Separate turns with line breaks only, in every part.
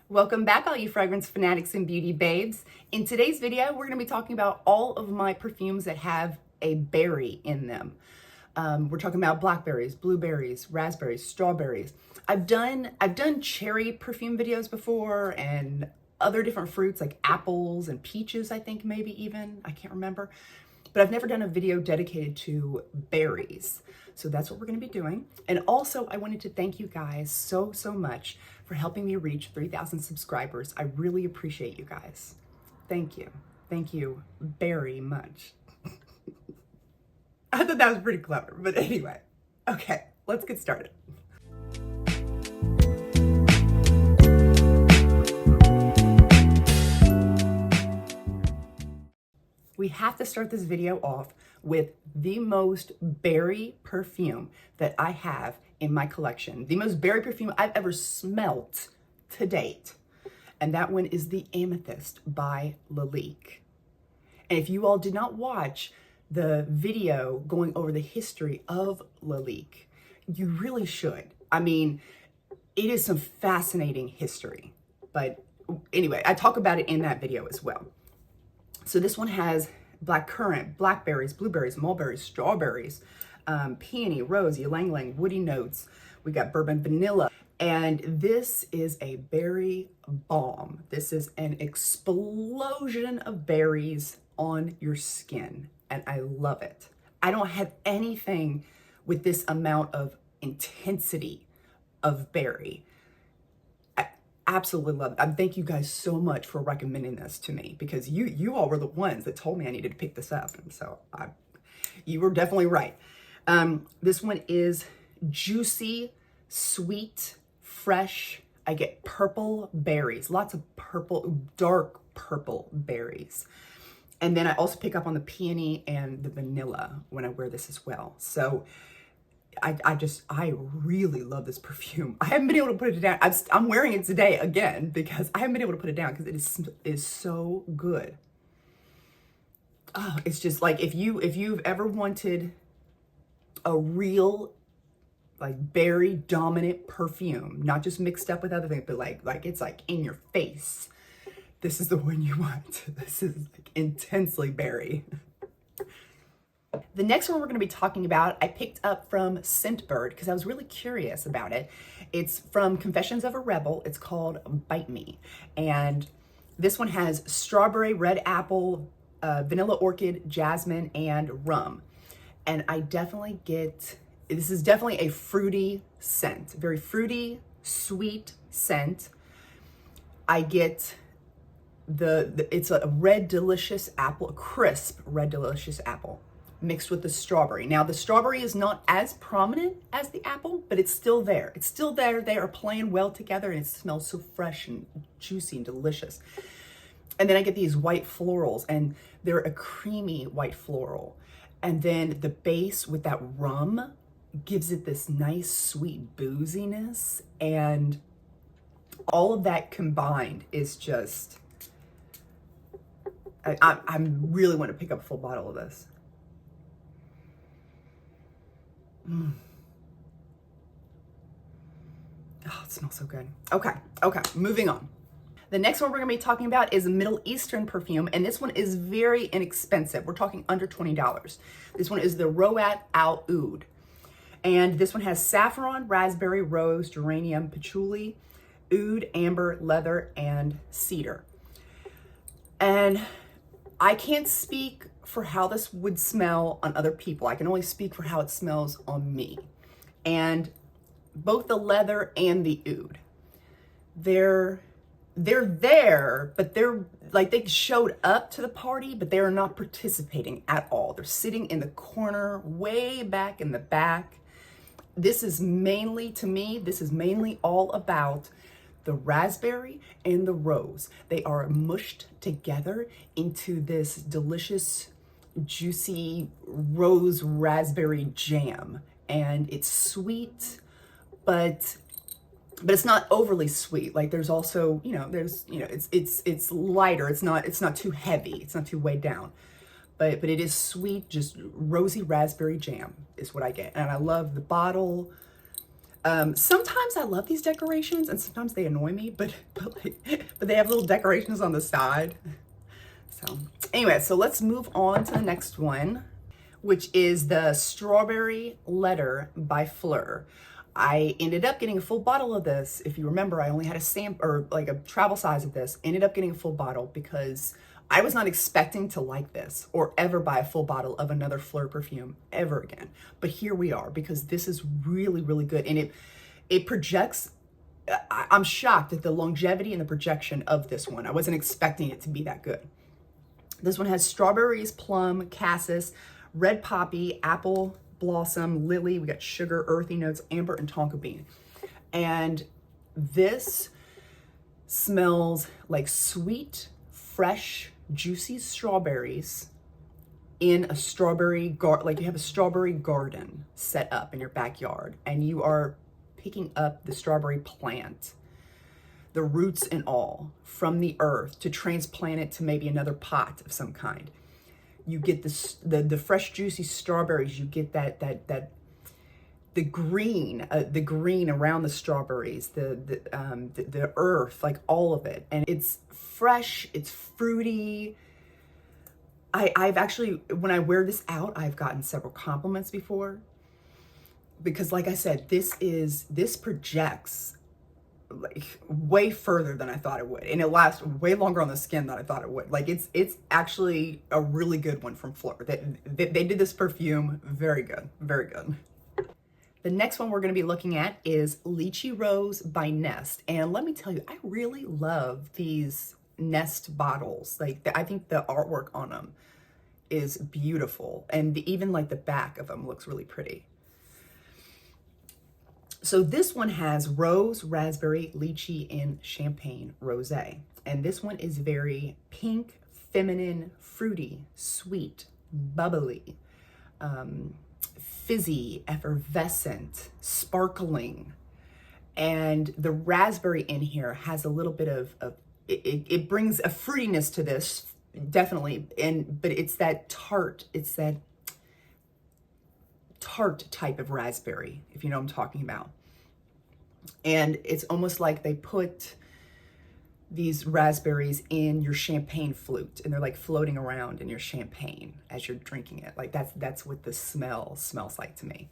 Welcome back, all you fragrance fanatics and beauty babes. In today's video, we're going to be talking about all of my perfumes that have a berry in them. We're talking about blackberries, blueberries, raspberries, strawberries. I've done cherry perfume videos before and other different fruits like apples and peaches, I think maybe even, I can't remember. But I've never done a video dedicated to berries. So that's what we're gonna be doing. And also I wanted to thank you guys so much for helping me reach 3,000 subscribers. I really appreciate you guys. Thank you. Thank you very much. I thought that was pretty clever, but anyway. Okay, let's get started. We have to start this video off with the most berry perfume that I have in my collection. The most berry perfume I've ever smelt to date. And that one is the Amethyst by Lalique. And if you all did not watch the video going over the history of Lalique, you really should. I mean, it is some fascinating history. But anyway, I talk about it in that video as well. So this one has blackcurrant, blackberries, blueberries, mulberries, strawberries, peony, rose, ylang ylang, woody notes. We got bourbon vanilla. And this is a berry balm. This is an explosion of berries on your skin. And I love it. I don't have anything with this amount of intensity of berry. Absolutely love it. Thank you guys so much for recommending this to me, because you all were the ones that told me I needed to pick this up. And so you were definitely right. This one is juicy, sweet, fresh. I get purple berries, lots of purple, dark purple berries. And then I also pick up on the peony and the vanilla when I wear this as well. So I really love this perfume. I haven't been able to put it down. I'm wearing it today again because I haven't been able to put it down because it is so good. Oh, it's just like if you've ever wanted a real like berry dominant perfume, not just mixed up with other things, but like it's like in your face. This is the one you want. This is like intensely berry. The next one we're going to be talking about, I picked up from Scentbird because I was really curious about it. It's from Confessions of a Rebel. It's called Bite Me. And this one has strawberry, red apple, vanilla orchid, jasmine, and rum. And I definitely get, this is definitely a fruity scent. Very fruity, sweet scent. I get it's a red delicious apple, a crisp red delicious apple, mixed with the strawberry. Now the strawberry is not as prominent as the apple, but it's still there. It's still there. They are playing well together and it smells so fresh and juicy and delicious. And then I get these white florals and they're a creamy white floral. And then the base with that rum gives it this nice sweet booziness, and all of that combined is just, I really want to pick up a full bottle of this. Oh, it smells so good. Okay, moving on. The next one we're gonna be talking about is a Middle Eastern perfume, and this one is very inexpensive. We're talking under $20. This one is the Rouat Al Oud. And this one has saffron, raspberry, rose, geranium, patchouli, oud, amber, leather, and cedar. And I can't speak for how this would smell on other people. I can only speak for how it smells on me. And both the leather and the oud, they're there, but they're like, they showed up to the party, but they're not participating at all. They're sitting in the corner, way back in the back. This is mainly, to me, this is mainly all about the raspberry and the rose. They are mushed together into this delicious, juicy rose raspberry jam. And it's sweet, but it's not overly sweet. Like there's also, it's lighter. It's not too heavy. It's not too weighed down. But it is sweet, just rosy raspberry jam is what I get. And I love the bottle. Sometimes I love these decorations and sometimes they annoy me, but they have little decorations on the side. So anyway, so let's move on to the next one, which is the Strawberry Letter by Phlur. I ended up getting a full bottle of this. If you remember, I only had a sample, or like a travel size of this. Ended up getting a full bottle because I was not expecting to like this or ever buy a full bottle of another Phlur perfume ever again. But here we are, because this is really, really good. And it projects, I'm shocked at the longevity and the projection of this one. I wasn't expecting it to be that good. This one has strawberries, plum, cassis, red poppy, apple blossom, lily. We got sugar, earthy notes, amber, and tonka bean. And this smells like sweet, fresh, juicy strawberries in a strawberry like you have a strawberry garden set up in your backyard, and you are picking up the strawberry plant, the roots and all, from the earth to transplant it to maybe another pot of some kind. You get the fresh, juicy strawberries. You get the green around the strawberries, the earth, like all of it, and it's fresh. It's fruity. I've actually, when I wear this out, I've gotten several compliments before, because like I said, this projects like way further than I thought it would, and it lasts way longer on the skin than I thought it would. Like it's actually a really good one from Phlur. They did this perfume very good, very good. The next one we're going to be looking at is Lychee Rose by Nest, and let me tell you, I really love these Nest bottles. Like I think the artwork on them is beautiful, and even like the back of them looks really pretty. So this one has rose, raspberry, lychee, and champagne rosé. And this one is very pink, feminine, fruity, sweet, bubbly, fizzy, effervescent, sparkling. And the raspberry in here has a little bit of it brings a fruitiness to this, definitely. But it's that tart type of raspberry, if you know what I'm talking about. And it's almost like they put these raspberries in your champagne flute, and they're like floating around in your champagne as you're drinking it. Like that's what the smell smells like to me.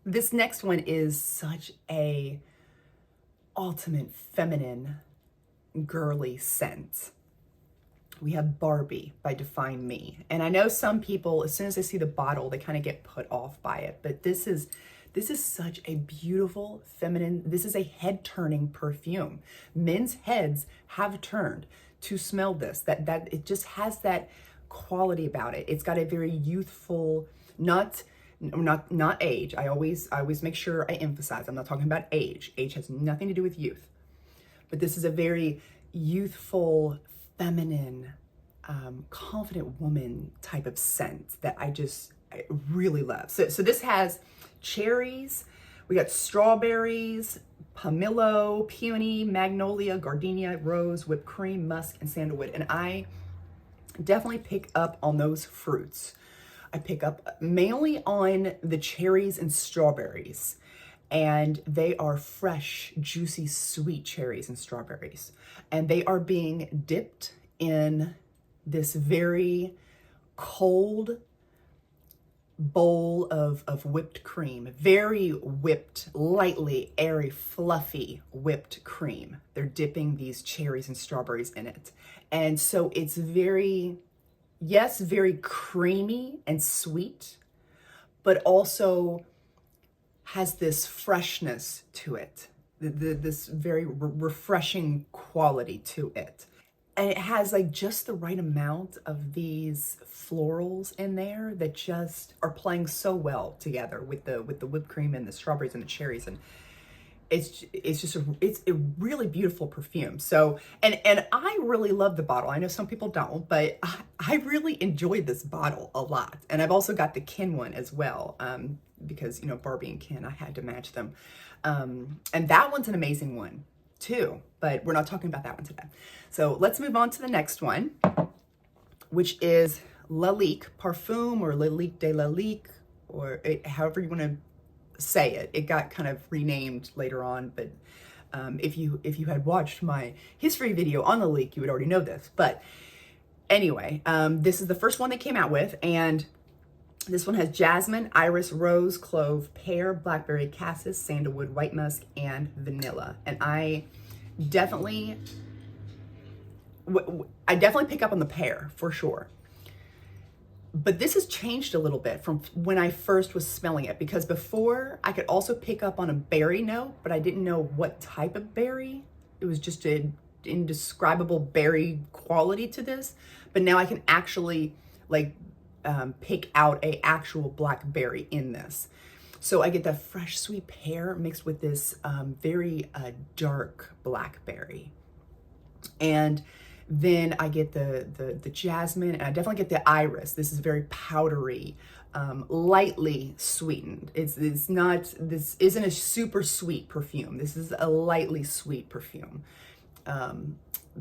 This next one is such a ultimate feminine, girly scent. We have Barbie by DefineMe. And I know some people, as soon as they see the bottle, they kind of get put off by it. But this is such a beautiful, feminine, this is a head-turning perfume. Men's heads have turned to smell this. That it just has that quality about it. It's got a very youthful, not age. I always make sure I emphasize, I'm not talking about age. Age has nothing to do with youth. But this is a very youthful, feminine, confident woman type of scent that I really love. So this has cherries, we got strawberries, pomelo, peony, magnolia, gardenia, rose, whipped cream, musk, and sandalwood. And I definitely pick up on those fruits. I pick up mainly on the cherries and strawberries. And they are fresh, juicy, sweet cherries and strawberries. And they are being dipped in this very cold bowl of whipped cream. Very whipped, lightly, airy, fluffy whipped cream. They're dipping these cherries and strawberries in it. And so it's very creamy and sweet, but also has this freshness to it, this very refreshing quality to it. And it has like just the right amount of these florals in there that just are playing so well together with the whipped cream and the strawberries and the cherries. And it's a really beautiful perfume. So, and I really love the bottle. I know some people don't, but I really enjoyed this bottle a lot. And I've also got the Ken one as well, because, you know, Barbie and Ken, I had to match them. And that one's an amazing one too, but we're not talking about that one today. So let's move on to the next one, which is Lalique Parfum, or Lalique de Lalique, or however you want to say it. It got kind of renamed later on, but if you had watched my history video on the Lalique, you would already know this. But anyway, this is the first one they came out with, and this one has jasmine, iris, rose, clove, pear, blackberry, cassis, sandalwood, white musk, and vanilla. And I definitely pick up on the pear for sure. But this has changed a little bit from when I first was smelling it, because before I could also pick up on a berry note, but I didn't know what type of berry. It was just an indescribable berry quality to this. But now I can actually like pick out a actual blackberry in this. So I get that fresh sweet pear mixed with this very dark blackberry. And then I get the jasmine, and I definitely get the iris. This is very powdery, lightly sweetened. This isn't a super sweet perfume. This is a lightly sweet perfume,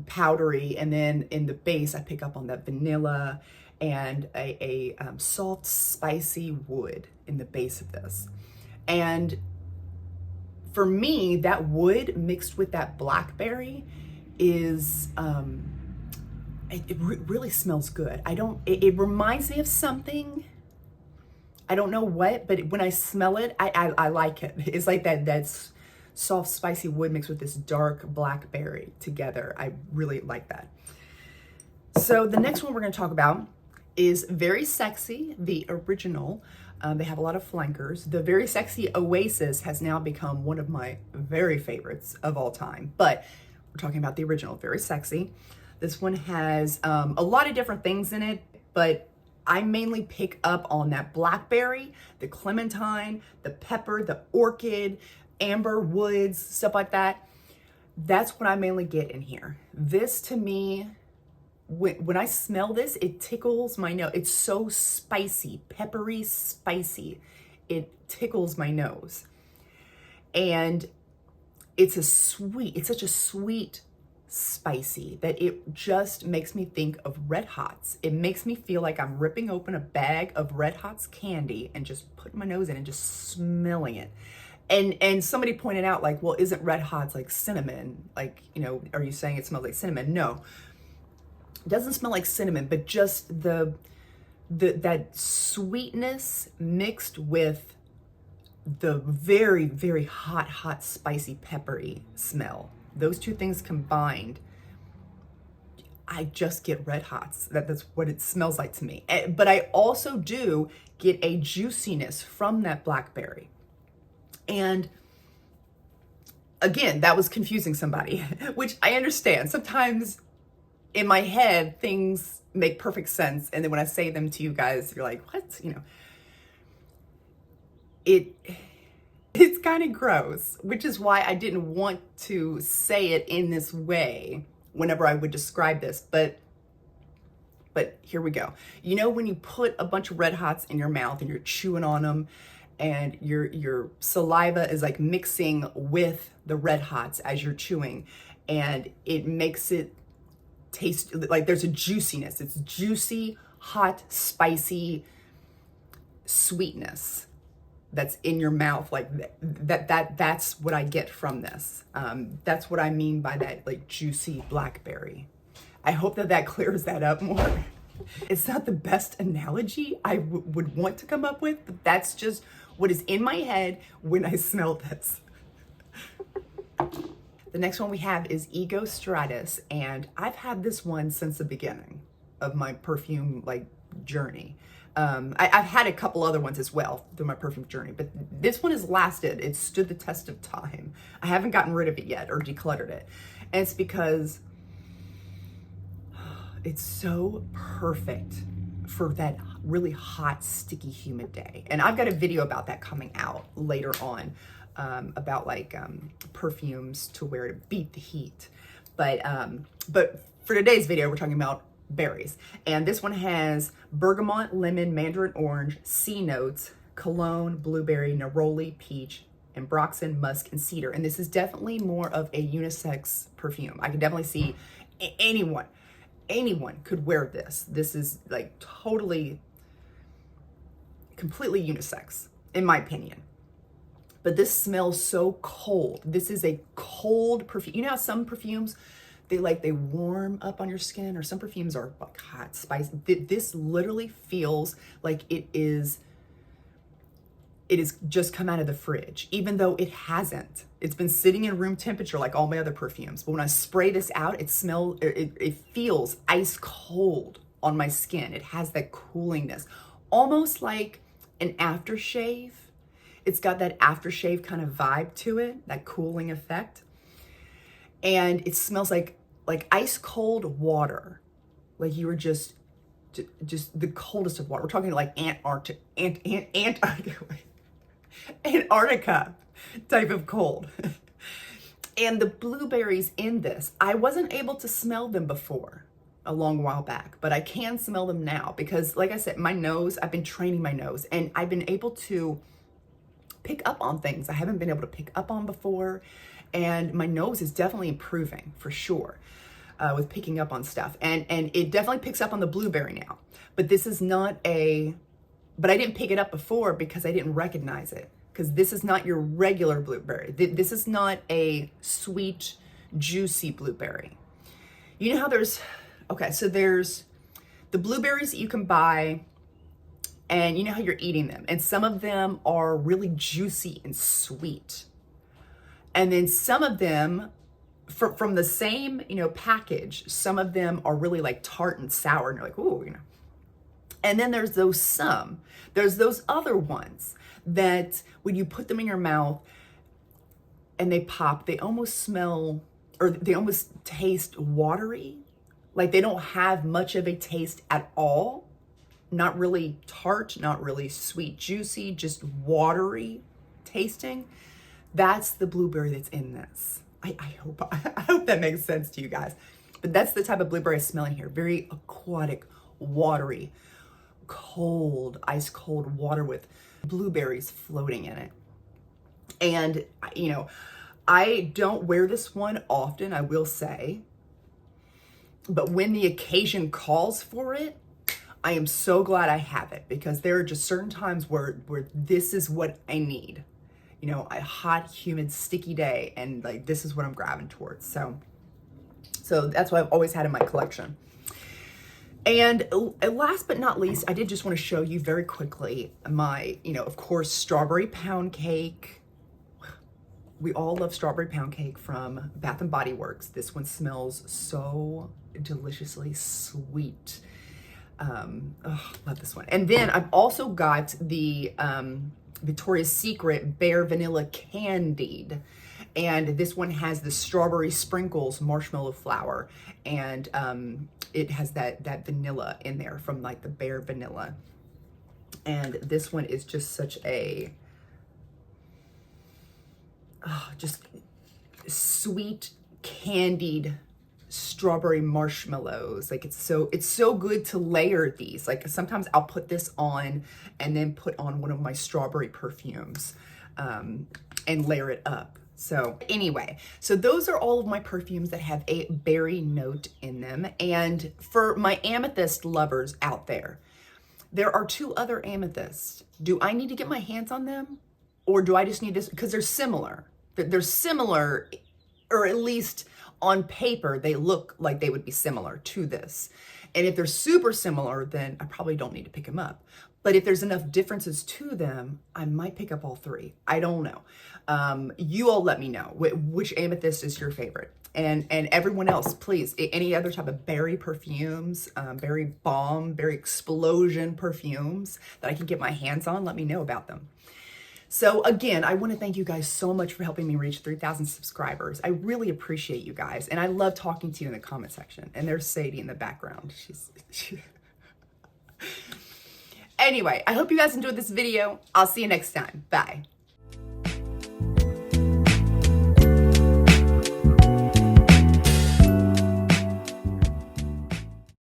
powdery. And then in the base, I pick up on that vanilla and a soft, spicy wood in the base of this. And for me, that wood mixed with that blackberry is it really smells good. It reminds me of something. I don't know what, but when I smell it, I like it. It's like that's soft, spicy wood mixed with this dark blackberry together. I really like that. So the next one we're going to talk about is Very Sexy, the original. They have a lot of flankers. The Very Sexy Oasis has now become one of my very favorites of all time, but we're talking about the original, Very Sexy. This one has a lot of different things in it, but I mainly pick up on that blackberry, the clementine, the pepper, the orchid, amber woods, stuff like that. That's what I mainly get in here. This to me, when I smell this, it tickles my nose. It's so spicy, peppery, spicy. It tickles my nose. And it's such a sweet spicy that it just makes me think of Red Hots. It makes me feel like I'm ripping open a bag of Red Hots candy and just putting my nose in and just smelling it. And somebody pointed out, like, well, isn't Red Hots like cinnamon? Like, you know, are you saying it smells like cinnamon? No, it doesn't smell like cinnamon, but just that sweetness mixed with the very, very hot, spicy, peppery smell. Those two things combined, I just get Red Hots. That's what it smells like to me. But I also do get a juiciness from that blackberry. And again, that was confusing somebody, which I understand. Sometimes in my head, things make perfect sense. And then when I say them to you guys, you're like, what? You know, it's kind of gross, which is why I didn't want to say it in this way whenever I would describe this, but here we go. You know, when you put a bunch of Red Hots in your mouth and you're chewing on them and your saliva is like mixing with the Red Hots as you're chewing, and it makes it taste like there's a juiciness. It's juicy, hot, spicy sweetness that's in your mouth. Like that's what I get from this. That's what I mean by that, like, juicy blackberry. I hope that clears that up more. It's not the best analogy I would want to come up with, but that's just what is in my head when I smell this. The next one we have is Ego Stratis, and I've had this one since the beginning of my perfume journey. I've had a couple other ones as well through my perfume journey, but this one has lasted. It's stood the test of time. I haven't gotten rid of it yet or decluttered it. And it's because it's so perfect for that really hot, sticky, humid day. And I've got a video about that coming out later on, about perfumes to wear to beat the heat. But for today's video, we're talking about berries. And this one has bergamot, lemon, mandarin orange, C notes, cologne, blueberry, neroli, peach, and ambroxan, musk, and cedar. And this is definitely more of a unisex perfume. I can definitely see anyone could wear this. This is like totally, completely unisex, in my opinion. but this smells so cold. This is a cold perfume. You know how some perfumes, they warm up on your skin, or some perfumes are like hot, spicy. This literally feels like it is just come out of the fridge, even though it hasn't. It's been sitting in room temperature like all my other perfumes. But when I spray this out, it feels ice cold on my skin. It has that coolingness, almost like an aftershave. It's got that aftershave kind of vibe to it, that cooling effect. And it smells like ice cold water. Like you were just the coldest of water. We're talking like Antarctica type of cold. And the blueberries in this, I wasn't able to smell them before a long while back, but I can smell them now because, like I said, my nose, I've been training my nose and I've been able to pick up on things I haven't been able to pick up on before. And my nose is definitely improving for sure with picking up on stuff. And it definitely picks up on the blueberry now. But this is not but I didn't pick it up before because I didn't recognize it. Because this is not your regular blueberry. This is not a sweet, juicy blueberry. You know how there's the blueberries that you can buy, and you know how you're eating them. And some of them are really juicy and sweet. And then some of them, from the same, package, some of them are really like tart and sour. And you're like, ooh, And then there's those other ones that when you put them in your mouth and they pop, they almost smell, or they almost taste watery. Like they don't have much of a taste at all. Not really tart, not really sweet, juicy, just watery tasting. That's the blueberry that's in this. I hope that makes sense to you guys. But that's the type of blueberry I smell in here. Very aquatic, watery, cold, ice cold water with blueberries floating in it. And, I don't wear this one often, I will say. But when the occasion calls for it, I am so glad I have it, because there are just certain times where this is what I need. A hot, humid, sticky day, and like this is what I'm grabbing towards. So that's what I've always had in my collection. And last but not least, I did just want to show you very quickly my, of course, strawberry pound cake. We all love strawberry pound cake from Bath and Body Works. This one smells so deliciously sweet. Love this one. And then I've also got the Victoria's Secret Bare Vanilla Candied. And this one has the strawberry sprinkles marshmallow flour. And it has that vanilla in there from like the Bare Vanilla. And this one is just such a, just sweet candied strawberry marshmallows. Like it's so good to layer these. Like sometimes I'll put this on and then put on one of my strawberry perfumes and layer it up. So anyway, so those are all of my perfumes that have a berry note in them. And for my amethyst lovers out there are 2 other amethysts. Do I need to get my hands on them, or do I just need this? Because they're similar. They're similar, or at least on paper, they look like they would be similar to this. And if they're super similar, then I probably don't need to pick them up. But if there's enough differences to them, I might pick up all 3. I don't know. You all let me know which amethyst is your favorite. And everyone else, please, any other type of berry perfumes, berry bomb, berry explosion perfumes that I can get my hands on, let me know about them. So again, I want to thank you guys so much for helping me reach 3,000 subscribers. I really appreciate you guys. And I love talking to you in the comment section. And there's Sadie in the background. Anyway, I hope you guys enjoyed this video. I'll see you next time. Bye.